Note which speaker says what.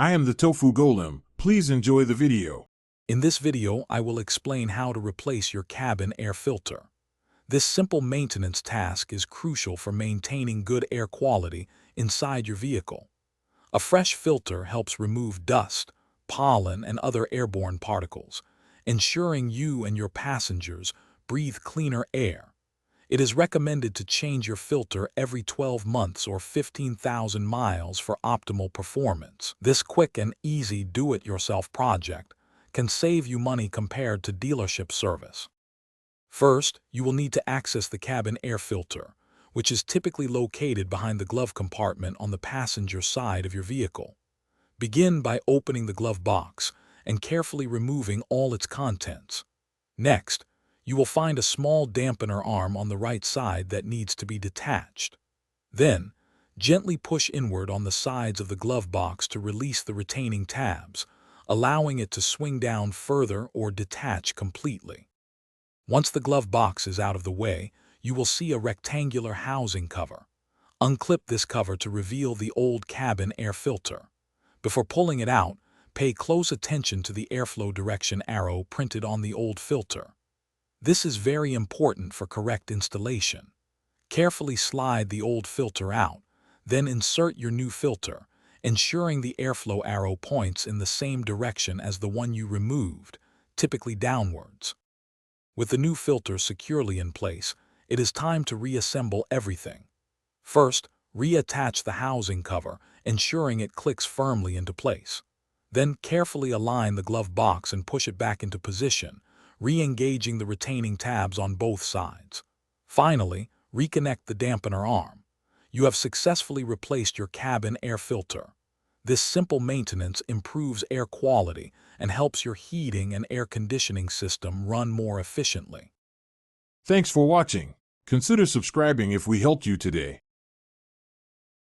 Speaker 1: I am the Tofu Golem. Please enjoy the video.
Speaker 2: In this video, I will explain how to replace your cabin air filter. This simple maintenance task is crucial for maintaining good air quality inside your vehicle. A fresh filter helps remove dust, pollen, and other airborne particles, ensuring you and your passengers breathe cleaner air. It is recommended to change your filter every 12 months or 15,000 miles for optimal performance. This quick and easy do-it-yourself project can save you money compared to dealership service. First, you will need to access the cabin air filter, which is typically located behind the glove compartment on the passenger side of your vehicle. Begin by opening the glove box and carefully removing all its contents. Next, you will find a small dampener arm on the right side that needs to be detached. Then, gently push inward on the sides of the glove box to release the retaining tabs, allowing it to swing down further or detach completely. Once the glove box is out of the way, you will see a rectangular housing cover. Unclip this cover to reveal the old cabin air filter. Before pulling it out, pay close attention to the airflow direction arrow printed on the old filter. This is very important for correct installation. Carefully slide the old filter out, then insert your new filter, ensuring the airflow arrow points in the same direction as the one you removed, typically downwards. With the new filter securely in place, it is time to reassemble everything. First, reattach the housing cover, ensuring it clicks firmly into place. Then carefully align the glove box and push it back into position, re-engaging the retaining tabs on both sides. Finally, reconnect the dampener arm. You have successfully replaced your cabin air filter. This simple maintenance improves air quality and helps your heating and air conditioning system run more efficiently.
Speaker 1: Thanks for watching. Consider subscribing if we helped you today.